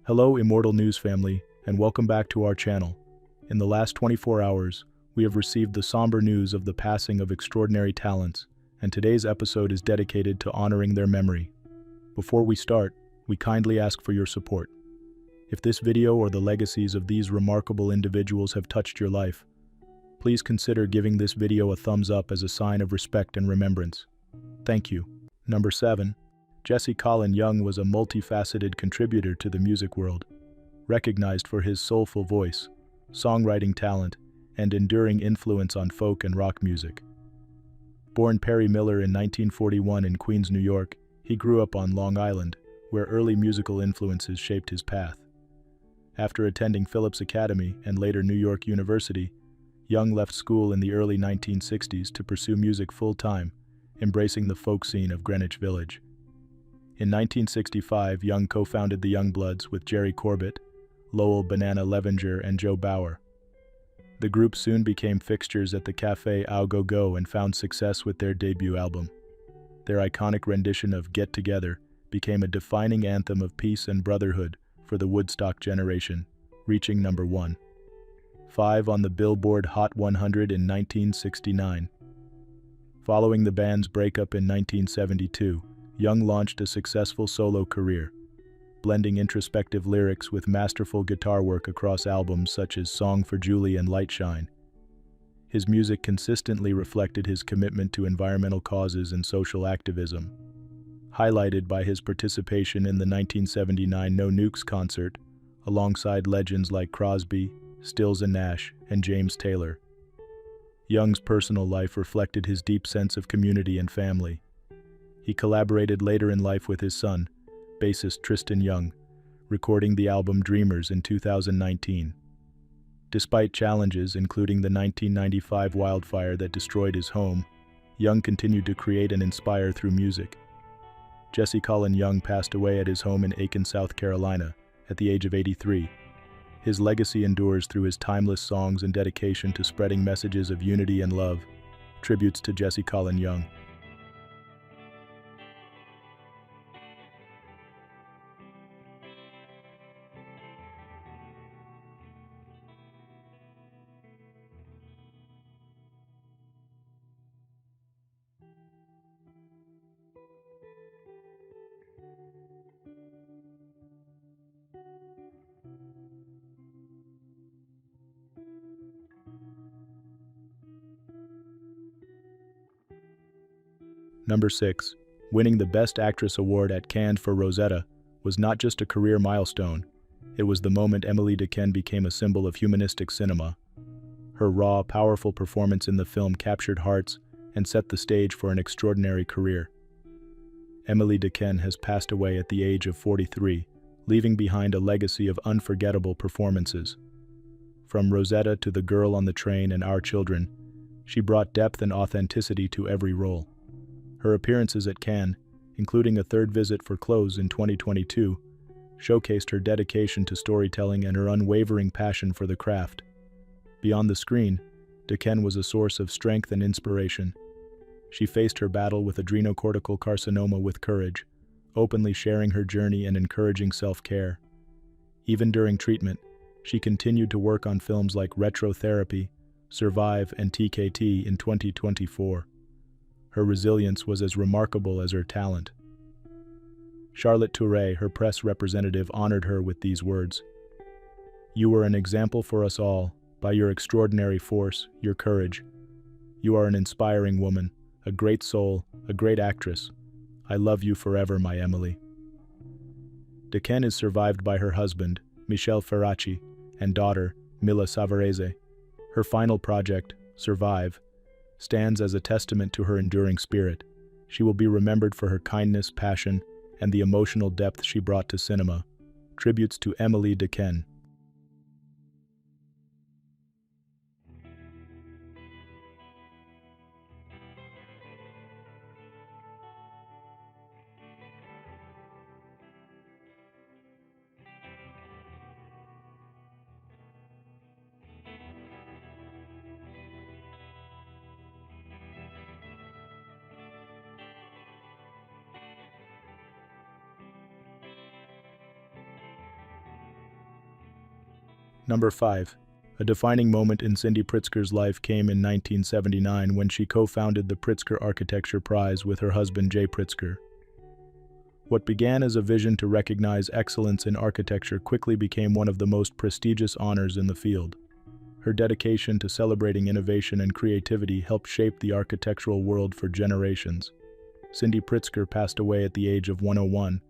Hello, Immortal News family, and welcome back to our channel. In the last 24 hours, we have received the somber news of the passing of extraordinary talents, and today's episode is dedicated to honoring their memory. Before we start, we kindly ask for your support. If this video or the legacies of these remarkable individuals have touched your life, please consider giving this video a thumbs up as a sign of respect and remembrance. Thank you. Number 7. Jesse Colin Young was a multifaceted contributor to the music world, recognized for his soulful voice, songwriting talent, and enduring influence on folk and rock music. Born Perry Miller in 1941 in Queens, New York, he grew up on Long Island, where early musical influences shaped his path. After attending Phillips Academy and later New York University, Young left school in the early 1960s to pursue music full-time, embracing the folk scene of Greenwich Village. In 1965, Young co-founded the Youngbloods with Jerry Corbett, Lowell "Banana" Levenger, and Joe Bauer. The group soon became fixtures at the Café Au Go Go and found success with their debut album. Their iconic rendition of Get Together became a defining anthem of peace and brotherhood for the Woodstock generation, reaching number 5 on the Billboard Hot 100 in 1969. Following the band's breakup in 1972, Young launched a successful solo career, blending introspective lyrics with masterful guitar work across albums such as Song for Julie and Lightshine. His music consistently reflected his commitment to environmental causes and social activism, highlighted by his participation in the 1979 No Nukes concert, alongside legends like Crosby, Stills and Nash, and James Taylor. Young's personal life reflected his deep sense of community and family. He collaborated later in life with his son, bassist Tristan Young, recording the album Dreamers in 2019. Despite challenges including the 1995 wildfire that destroyed his home, Young continued to create and inspire through music. Jesse Colin Young passed away at his home in Aiken, South Carolina, at the age of 83. His legacy endures through his timeless songs and dedication to spreading messages of unity and love. Tributes to Jesse Colin Young. Number 6. Winning the Best Actress award at Cannes for Rosetta was not just a career milestone, it was the moment Émilie Dequenne became a symbol of humanistic cinema. Her raw, powerful performance in the film captured hearts and set the stage for an extraordinary career. Émilie Dequenne has passed away at the age of 43, leaving behind a legacy of unforgettable performances. From Rosetta to The Girl on the Train and Our Children, she brought depth and authenticity to every role. Her appearances at Cannes, including a third visit for Close in 2022, showcased her dedication to storytelling and her unwavering passion for the craft. Beyond the screen, Dequenne was a source of strength and inspiration. She faced her battle with adrenocortical carcinoma with courage, openly sharing her journey and encouraging self-care. Even during treatment, she continued to work on films like Retrotherapy, Survive, and TKT in 2024. Her resilience was as remarkable as her talent. Charlotte Touré, her press representative, honored her with these words: "You were an example for us all, by your extraordinary force, your courage. You are an inspiring woman, a great soul, a great actress. I love you forever, my Émilie." Dequenne is survived by her husband, Michel Ferracci, and daughter, Mila Savarese. Her final project, Survive, stands as a testament to her enduring spirit. She will be remembered for her kindness, passion, and the emotional depth she brought to cinema. Tributes to Émilie Dequenne. Number 5. A defining moment in Cindy Pritzker's life came in 1979 when she co-founded the Pritzker Architecture Prize with her husband Jay Pritzker. What began as a vision to recognize excellence in architecture quickly became one of the most prestigious honors in the field. Her dedication to celebrating innovation and creativity helped shape the architectural world for generations. Cindy Pritzker passed away at the age of 101,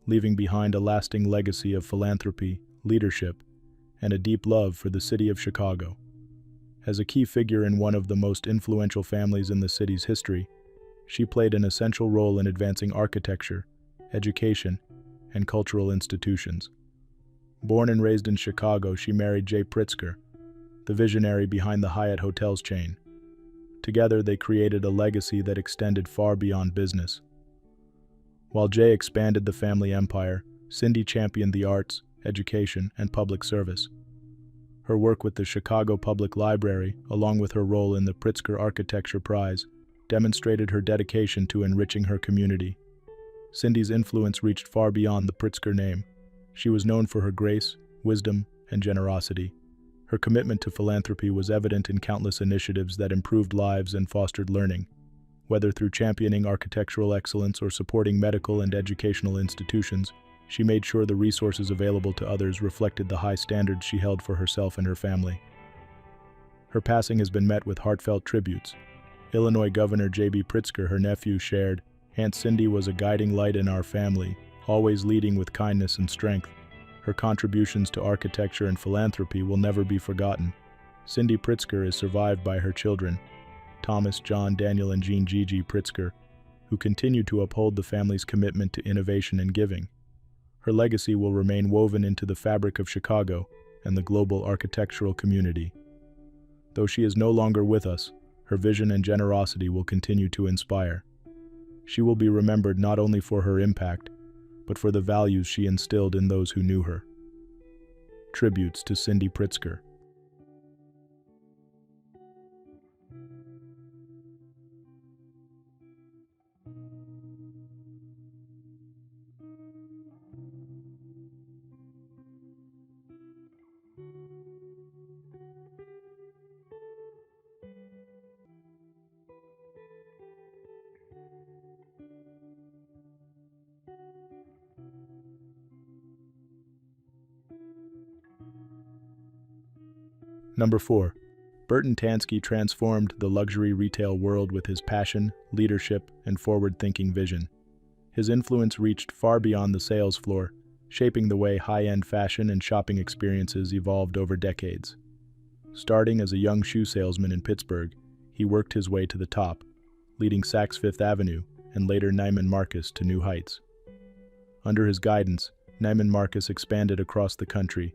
leaving behind a lasting legacy of philanthropy, leadership, and a deep love for the city of Chicago. As a key figure in one of the most influential families in the city's history, she played an essential role in advancing architecture, education, and cultural institutions. Born and raised in Chicago, she married Jay Pritzker, the visionary behind the Hyatt Hotels chain. Together, they created a legacy that extended far beyond business. While Jay expanded the family empire, Cindy championed the arts, education, and public service. Her work with the Chicago Public Library, along with her role in the Pritzker Architecture Prize, demonstrated her dedication to enriching her community. Cindy's influence reached far beyond the Pritzker name. She was known for her grace, wisdom, and generosity. Her commitment to philanthropy was evident in countless initiatives that improved lives and fostered learning. Whether through championing architectural excellence or supporting medical and educational institutions, she made sure the resources available to others reflected the high standards she held for herself and her family. Her passing has been met with heartfelt tributes. Illinois Governor J.B. Pritzker, her nephew, shared, "Aunt Cindy was a guiding light in our family, always leading with kindness and strength. Her contributions to architecture and philanthropy will never be forgotten." Cindy Pritzker is survived by her children, Thomas, John, Daniel, and Jean Gigi Pritzker, who continue to uphold the family's commitment to innovation and giving. Her legacy will remain woven into the fabric of Chicago and the global architectural community. Though she is no longer with us, her vision and generosity will continue to inspire. She will be remembered not only for her impact, but for the values she instilled in those who knew her. Tributes to Cindy Pritzker. Number 4. Burton Tansky transformed the luxury retail world with his passion, leadership, and forward-thinking vision. His influence reached far beyond the sales floor, shaping the way high-end fashion and shopping experiences evolved over decades. Starting as a young shoe salesman in Pittsburgh, he worked his way to the top, leading Saks Fifth Avenue and later Neiman Marcus to new heights. Under his guidance, Neiman Marcus expanded across the country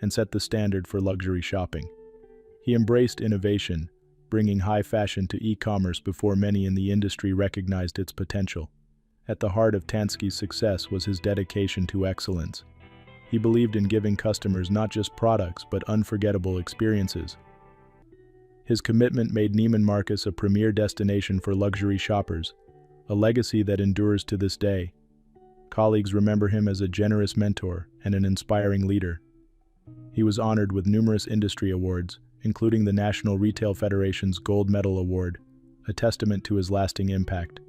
and set the standard for luxury shopping. He embraced innovation, bringing high fashion to e-commerce before many in the industry recognized its potential. At the heart of Tansky's success was his dedication to excellence. He believed in giving customers not just products but unforgettable experiences. His commitment made Neiman Marcus a premier destination for luxury shoppers, a legacy that endures to this day. Colleagues remember him as a generous mentor and an inspiring leader. He was honored with numerous industry awards, including the National Retail Federation's Gold Medal Award, a testament to his lasting impact.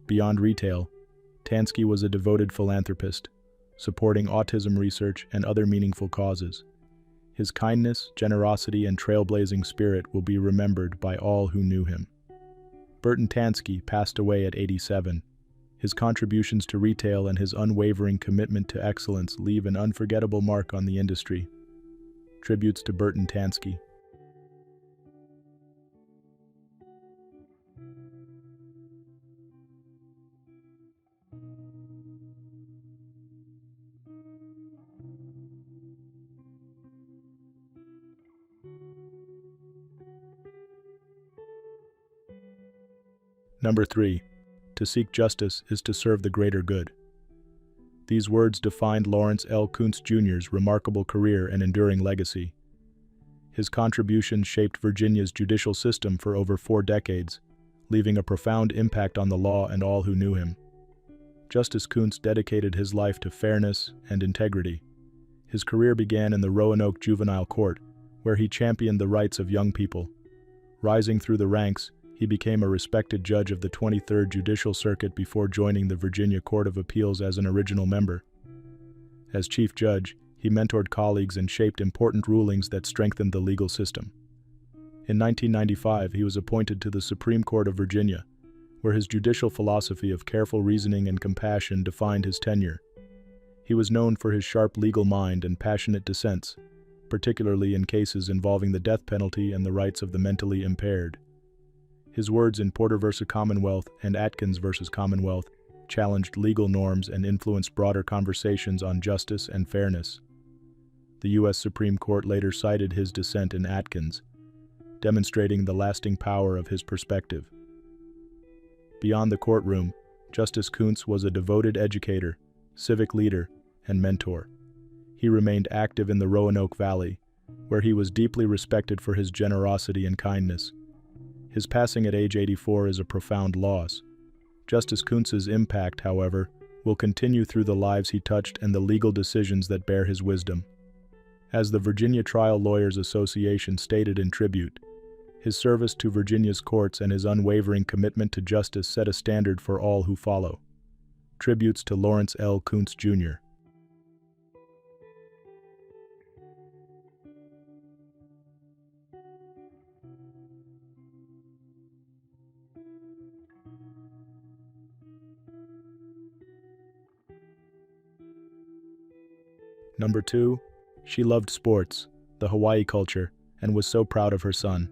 Beyond retail, Tansky was a devoted philanthropist, supporting autism research and other meaningful causes. His kindness, generosity, and trailblazing spirit will be remembered by all who knew him. Burton Tansky passed away at 87. His contributions to retail and his unwavering commitment to excellence leave an unforgettable mark on the industry. Tributes to Burton Tansky. Number 3. To seek justice is to serve the greater good. These words defined Lawrence L. Koontz Jr.'s remarkable career and enduring legacy. His contributions shaped Virginia's judicial system for over 4 decades, leaving a profound impact on the law and all who knew him. Justice Koontz dedicated his life to fairness and integrity. His career began in the Roanoke Juvenile Court, where he championed the rights of young people. Rising through the ranks, he became a respected judge of the 23rd Judicial Circuit before joining the Virginia Court of Appeals as an original member. As chief judge, he mentored colleagues and shaped important rulings that strengthened the legal system. In 1995, he was appointed to the Supreme Court of Virginia, where his judicial philosophy of careful reasoning and compassion defined his tenure. He was known for his sharp legal mind and passionate dissents, particularly in cases involving the death penalty and the rights of the mentally impaired. His words in Porter v. Commonwealth and Atkins v. Commonwealth challenged legal norms and influenced broader conversations on justice and fairness. The U.S. Supreme Court later cited his dissent in Atkins, demonstrating the lasting power of his perspective. Beyond the courtroom, Justice Koontz was a devoted educator, civic leader, and mentor. He remained active in the Roanoke Valley, where he was deeply respected for his generosity and kindness. His passing at age 84 is a profound loss. Justice Koontz's impact, however, will continue through the lives he touched and the legal decisions that bear his wisdom. As the Virginia Trial Lawyers Association stated in tribute, his service to Virginia's courts and his unwavering commitment to justice set a standard for all who follow. Tributes to Lawrence L. Koontz Jr. Number 2. She loved sports, the Hawaii culture, and was so proud of her son.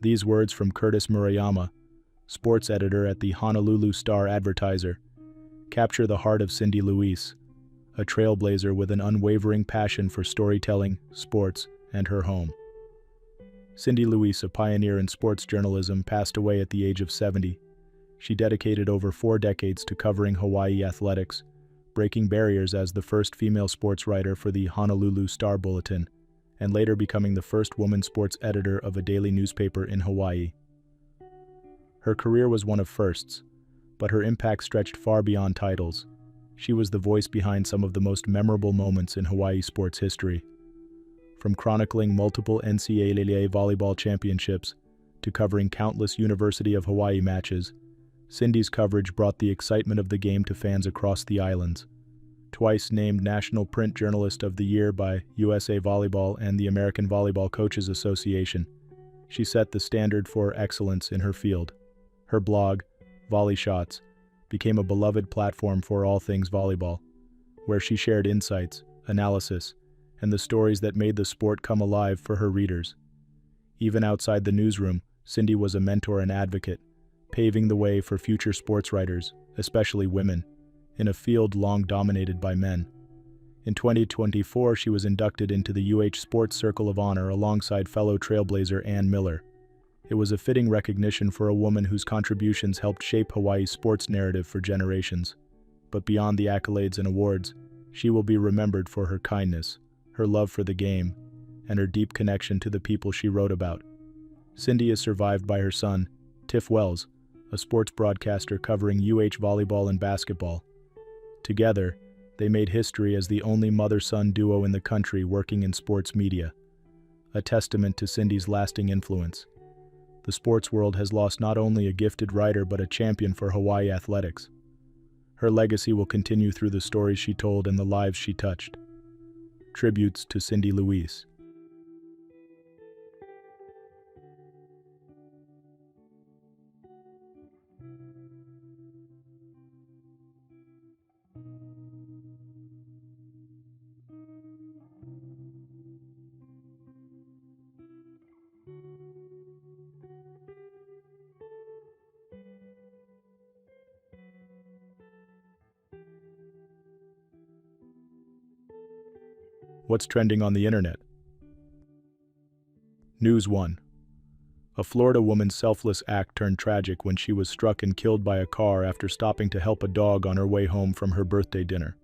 These words from Curtis Murayama, sports editor at the Honolulu Star-Advertiser, capture the heart of Cindy Louise, a trailblazer with an unwavering passion for storytelling, sports, and her home. Cindy Louise, a pioneer in sports journalism, passed away at the age of 70. She dedicated over 4 decades to covering Hawaii athletics, breaking barriers as the first female sports writer for the Honolulu Star-Bulletin, and later becoming the first woman sports editor of a daily newspaper in Hawaii. Her career was one of firsts, but her impact stretched far beyond titles. She was the voice behind some of the most memorable moments in Hawaii sports history. From chronicling multiple NCAA volleyball championships to covering countless University of Hawaii matches, Cindy's coverage brought the excitement of the game to fans across the islands. Twice named National Print Journalist of the Year by USA Volleyball and the American Volleyball Coaches Association, she set the standard for excellence in her field. Her blog, Volley Shots, became a beloved platform for all things volleyball, where she shared insights, analysis, and the stories that made the sport come alive for her readers. Even outside the newsroom, Cindy was a mentor and advocate, paving the way for future sports writers, especially women, in a field long dominated by men. In 2024, she was inducted into the UH Sports Circle of Honor alongside fellow trailblazer Ann Miller. It was a fitting recognition for a woman whose contributions helped shape Hawaii's sports narrative for generations. But beyond the accolades and awards, she will be remembered for her kindness, her love for the game, and her deep connection to the people she wrote about. Cindy is survived by her son, Tiff Wells, a sports broadcaster covering UH volleyball and basketball. Together, they made history as the only mother-son duo in the country working in sports media, a testament to Cindy's lasting influence. The sports world has lost not only a gifted writer but a champion for Hawaii athletics. Her legacy will continue through the stories she told and the lives she touched. Tributes to Cindy Louise. What's trending on the internet? News 1. A Florida woman's selfless act turned tragic when she was struck and killed by a car after stopping to help a dog on her way home from her birthday dinner.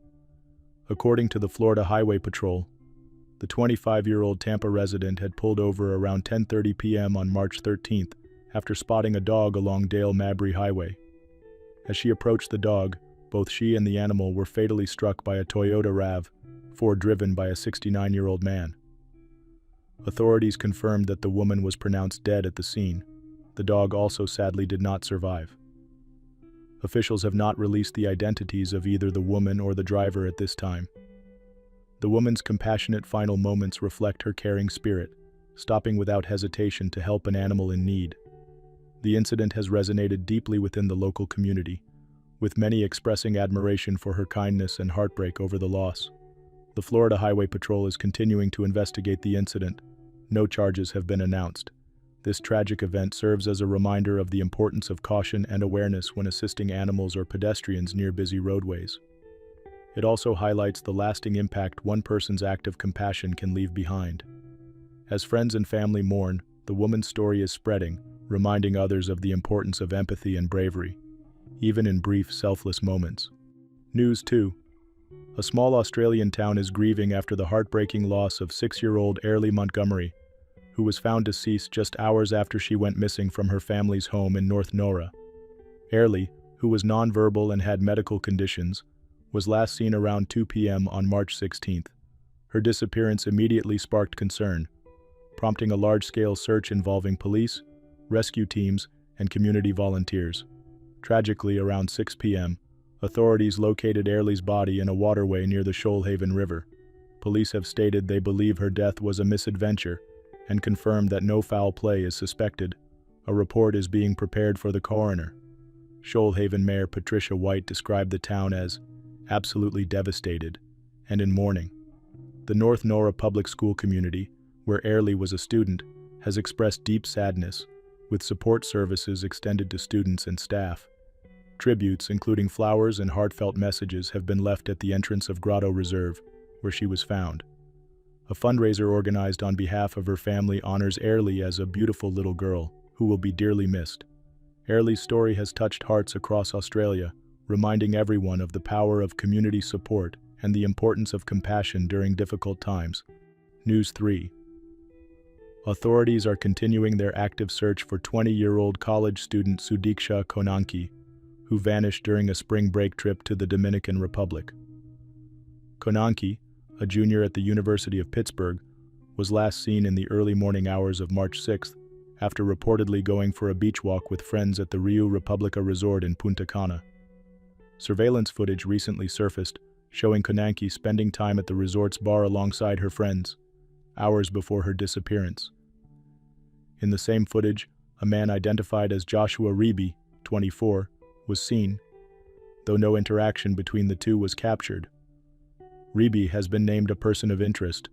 According to the Florida Highway Patrol, the 25-year-old Tampa resident had pulled over around 10:30 p.m. on March 13th after spotting a dog along Dale Mabry Highway. As she approached the dog, both she and the animal were fatally struck by a Toyota RAV, 4 driven by a 69-year-old man. Authorities confirmed that the woman was pronounced dead at the scene. The dog also sadly did not survive. Officials have not released the identities of either the woman or the driver at this time. The woman's compassionate final moments reflect her caring spirit, stopping without hesitation to help an animal in need. The incident has resonated deeply within the local community, with many expressing admiration for her kindness and heartbreak over the loss. The Florida Highway Patrol is continuing to investigate the incident. No charges have been announced. This tragic event serves as a reminder of the importance of caution and awareness when assisting animals or pedestrians near busy roadways. It also highlights the lasting impact one person's act of compassion can leave behind. As friends and family mourn, the woman's story is spreading, reminding others of the importance of empathy and bravery, even in brief, selfless moments. News 2. A small Australian town is grieving after the heartbreaking loss of 6-year-old Émilie Montgomery, who was found deceased just hours after she went missing from her family's home in North Nora. Émilie, who was nonverbal and had medical conditions, was last seen around 2 p.m. on March 16th. Her disappearance immediately sparked concern, prompting a large-scale search involving police, rescue teams, and community volunteers. Tragically, around 6 p.m., authorities located Émilie's body in a waterway near the Shoalhaven River. Police have stated they believe her death was a misadventure and confirmed that no foul play is suspected. A report is being prepared for the coroner. Shoalhaven Mayor Patricia White described the town as absolutely devastated and in mourning. The North Nora Public School community, where Émilie was a student, has expressed deep sadness, with support services extended to students and staff. Tributes, including flowers and heartfelt messages, have been left at the entrance of Grotto Reserve, where she was found. A fundraiser organized on behalf of her family honors Émilie as a beautiful little girl who will be dearly missed. Émilie's story has touched hearts across Australia, reminding everyone of the power of community support and the importance of compassion during difficult times. News 3. Authorities are continuing their active search for 20-year-old college student Sudiksha Konanki, who vanished during a spring break trip to the Dominican Republic. Konanki, a junior at the University of Pittsburgh, was last seen in the early morning hours of March 6th after reportedly going for a beach walk with friends at the Rio Republica resort in Punta Cana. Surveillance footage recently surfaced, showing Konanki spending time at the resort's bar alongside her friends, hours before her disappearance. In the same footage, a man identified as Joshua Reeby, 24, was seen, though no interaction between the two was captured. Reeby has been named a person of interest,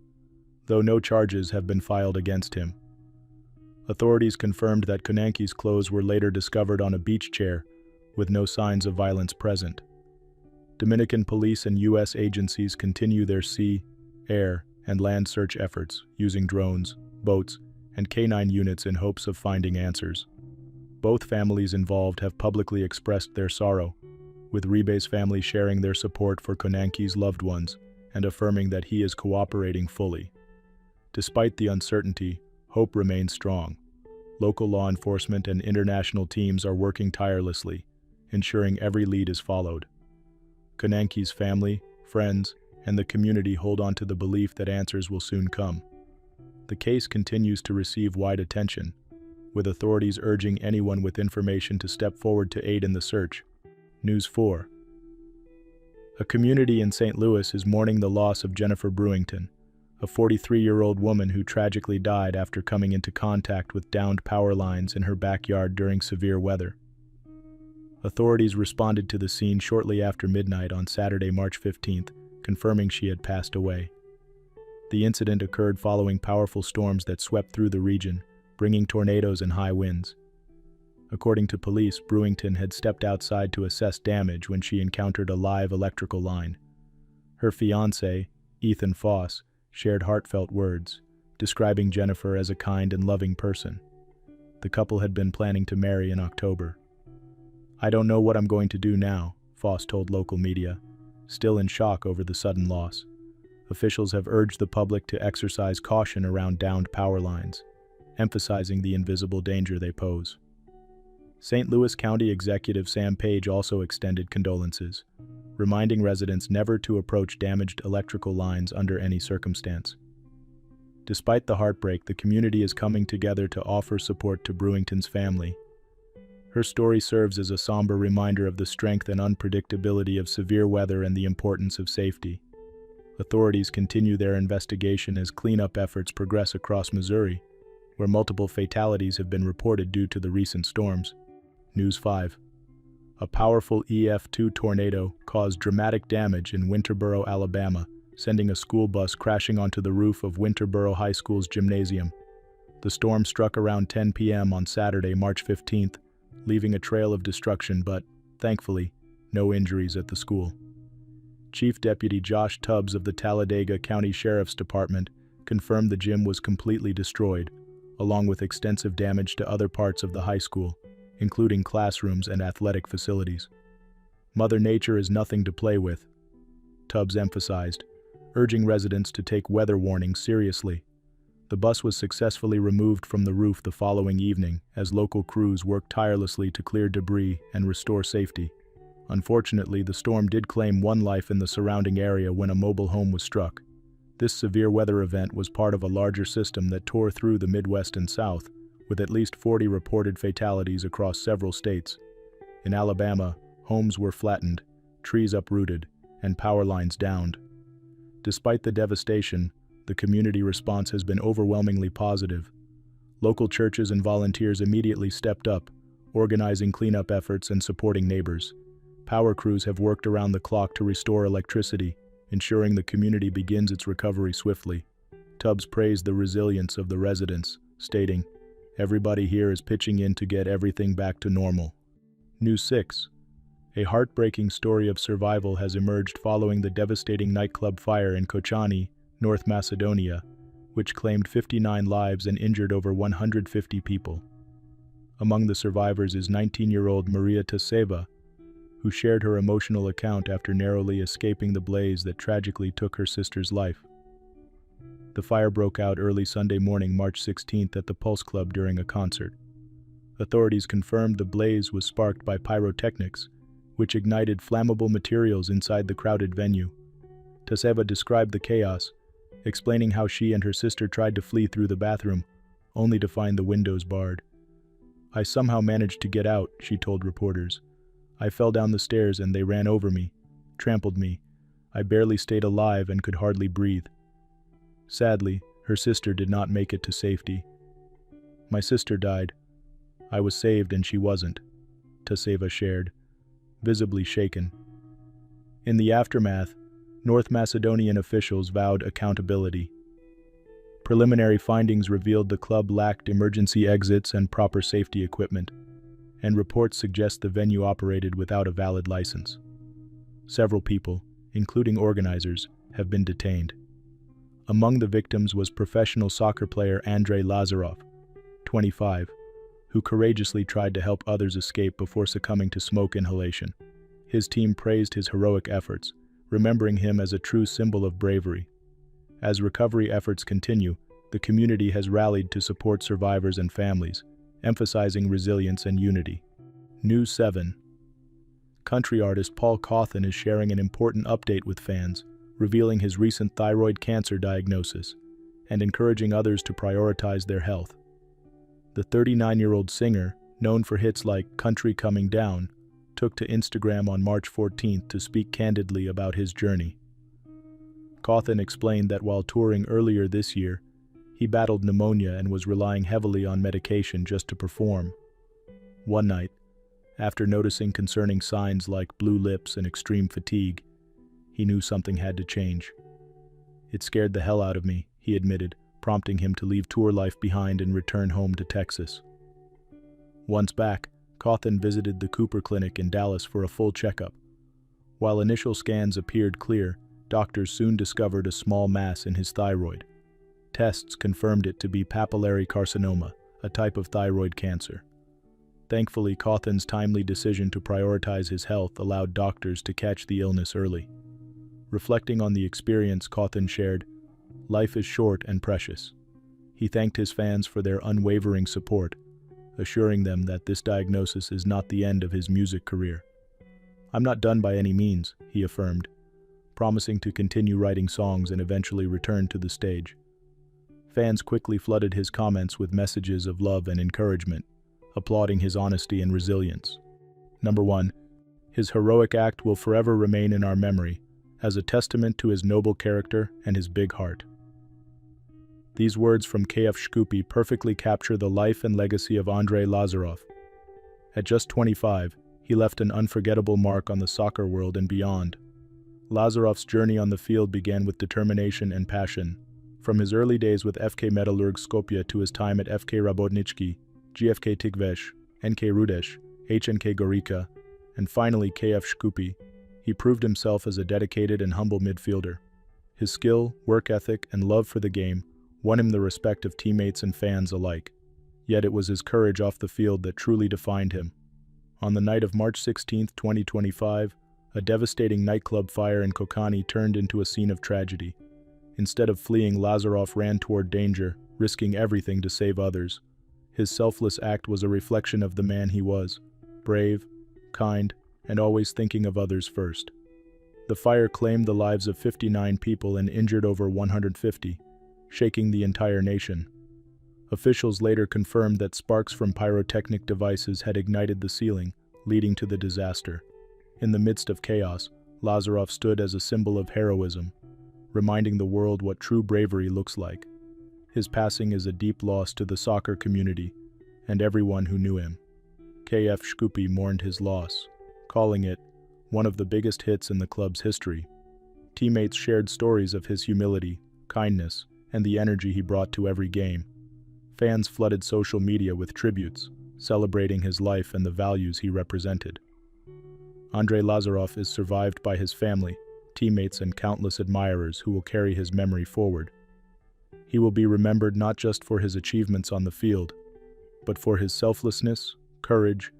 though no charges have been filed against him. Authorities confirmed that Konanki's clothes were later discovered on a beach chair, with no signs of violence present. Dominican police and U.S. agencies continue their sea, air, and land search efforts using drones, boats, and canine units in hopes of finding answers. Both families involved have publicly expressed their sorrow, with Reeby's family sharing their support for Konanki's loved ones and affirming that he is cooperating fully. Despite the uncertainty, hope remains strong. Local law enforcement and international teams are working tirelessly, ensuring every lead is followed. Konanki's family, friends, and the community hold on to the belief that answers will soon come. The case continues to receive wide attention, with authorities urging anyone with information to step forward to aid in the search. News 4. A community in St. Louis is mourning the loss of Jennifer Brewington, a 43-year-old woman who tragically died after coming into contact with downed power lines in her backyard during severe weather. Authorities responded to the scene shortly after midnight on Saturday, March 15th, confirming she had passed away. The incident occurred following powerful storms that swept through the region, bringing tornadoes and high winds. According to police, Brewington had stepped outside to assess damage when she encountered a live electrical line. Her fiancé, Ethan Foss, shared heartfelt words, describing Jennifer as a kind and loving person. The couple had been planning to marry in October. "I don't know what I'm going to do now," Foss told local media, still in shock over the sudden loss. Officials have urged the public to exercise caution around downed power lines, emphasizing the invisible danger they pose. St. Louis County Executive Sam Page also extended condolences, reminding residents never to approach damaged electrical lines under any circumstance. Despite the heartbreak, the community is coming together to offer support to Brewington's family. Her story serves as a somber reminder of the strength and unpredictability of severe weather and the importance of safety. Authorities continue their investigation as cleanup efforts progress across Missouri, where multiple fatalities have been reported due to the recent storms. News 5. A powerful EF2 tornado caused dramatic damage in Winterboro, Alabama, sending a school bus crashing onto the roof of Winterboro High School's gymnasium. The storm struck around 10 p.m. on Saturday, March 15th, leaving a trail of destruction but, thankfully, no injuries at the school. Chief Deputy Josh Tubbs of the Talladega County Sheriff's Department confirmed the gym was completely destroyed, along with extensive damage to other parts of the high school, including classrooms and athletic facilities. Mother Nature is nothing to play with, Tubbs emphasized, urging residents to take weather warnings seriously. The bus was successfully removed from the roof the following evening as local crews worked tirelessly to clear debris and restore safety. Unfortunately, the storm did claim one life in the surrounding area when a mobile home was struck. This severe weather event was part of a larger system that tore through the Midwest and South, with at least 40 reported fatalities across several states. In Alabama, homes were flattened, trees uprooted, and power lines downed. Despite the devastation, the community response has been overwhelmingly positive. Local churches and volunteers immediately stepped up, organizing cleanup efforts and supporting neighbors. Power crews have worked around the clock to restore electricity, ensuring the community begins its recovery swiftly. Tubbs praised the resilience of the residents, stating, "Everybody here is pitching in to get everything back to normal." News 6. A heartbreaking story of survival has emerged following the devastating nightclub fire in Koontz, North Macedonia, which claimed 59 lives and injured over 150 people. Among the survivors is 19-year-old Maria Taseva, who shared her emotional account after narrowly escaping the blaze that tragically took her sister's life. The fire broke out early Sunday morning, March 16th at the Pulse Club during a concert. Authorities confirmed the blaze was sparked by pyrotechnics, which ignited flammable materials inside the crowded venue. Taseva described the chaos, explaining how she and her sister tried to flee through the bathroom, only to find the windows barred. "I somehow managed to get out," she told reporters. "I fell down the stairs and they ran over me, trampled me. I barely stayed alive and could hardly breathe." Sadly, her sister did not make it to safety. "My sister died. I was saved and she wasn't," Taseva shared, visibly shaken. In the aftermath, North Macedonian officials vowed accountability. Preliminary findings revealed the club lacked emergency exits and proper safety equipment, and reports suggest the venue operated without a valid license. Several people, including organizers, have been detained. Among the victims was professional soccer player Andrei Lazarov, 25, who courageously tried to help others escape before succumbing to smoke inhalation. His team praised his heroic efforts, remembering him as a true symbol of bravery. As recovery efforts continue, the community has rallied to support survivors and families, emphasizing resilience and unity. News 7. Country artist Paul Cawthon is sharing an important update with fans, revealing his recent thyroid cancer diagnosis and encouraging others to prioritize their health. The 39-year-old singer, known for hits like "Country Coming Down," took to Instagram on March 14th to speak candidly about his journey. Cawthon explained that while touring earlier this year, he battled pneumonia and was relying heavily on medication just to perform. One night, after noticing concerning signs like blue lips and extreme fatigue, he knew something had to change. "It scared the hell out of me," he admitted, prompting him to leave tour life behind and return home to Texas. Once back, Cawthon visited the Cooper Clinic in Dallas for a full checkup. While initial scans appeared clear, doctors soon discovered a small mass in his thyroid. Tests confirmed it to be papillary carcinoma, a type of thyroid cancer. Thankfully, Cawthon's timely decision to prioritize his health allowed doctors to catch the illness early. Reflecting on the experience, Cawthon shared, "Life is short and precious." He thanked his fans for their unwavering support, assuring them that this diagnosis is not the end of his music career. "I'm not done by any means," he affirmed, promising to continue writing songs and eventually return to the stage. Fans quickly flooded his comments with messages of love and encouragement, applauding his honesty and resilience. Number 1. His heroic act will forever remain in our memory as a testament to his noble character and his big heart. These words from KF Shkupi perfectly capture the life and legacy of Andrei Lazarov. At just 25, he left an unforgettable mark on the soccer world and beyond. Lazarov's journey on the field began with determination and passion. From his early days with FK Metalurg Skopje to his time at FK Rabotnički, GFK Tikvesh, NK Rudesh, HNK Gorica, and finally KF Shkupi, he proved himself as a dedicated and humble midfielder. His skill, work ethic, and love for the game won him the respect of teammates and fans alike. Yet it was his courage off the field that truly defined him. On the night of March 16, 2025, a devastating nightclub fire in Kokani turned into a scene of tragedy. Instead of fleeing, Lazarov ran toward danger, risking everything to save others. His selfless act was a reflection of the man he was: brave, kind, and always thinking of others first. The fire claimed the lives of 59 people and injured over 150, shaking the entire nation. Officials later confirmed that sparks from pyrotechnic devices had ignited the ceiling, leading to the disaster. In the midst of chaos, Lazarov stood as a symbol of heroism, reminding the world what true bravery looks like. His passing is a deep loss to the soccer community and everyone who knew him. KF Shkupi mourned his loss, calling it one of the biggest hits in the club's history. Teammates shared stories of his humility, kindness, and the energy he brought to every game. Fans flooded social media with tributes, celebrating his life and the values he represented. Andrei Lazarov is survived by his family, teammates, and countless admirers who will carry his memory forward. He will be remembered not just for his achievements on the field, but for his selflessness, courage,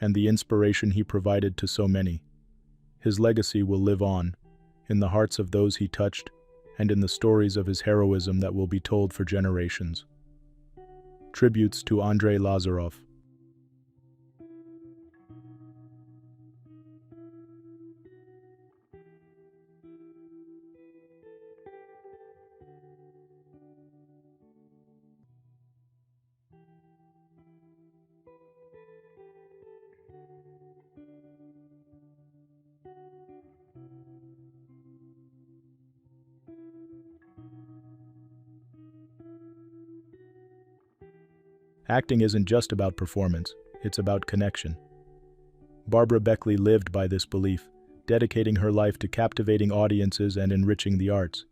and the inspiration he provided to so many. His legacy will live on, in the hearts of those he touched, and in the stories of his heroism that will be told for generations. Tributes to Andrei Lazarov. Acting isn't just about performance, it's about connection. Barbara Beckley lived by this belief, dedicating her life to captivating audiences and enriching the arts.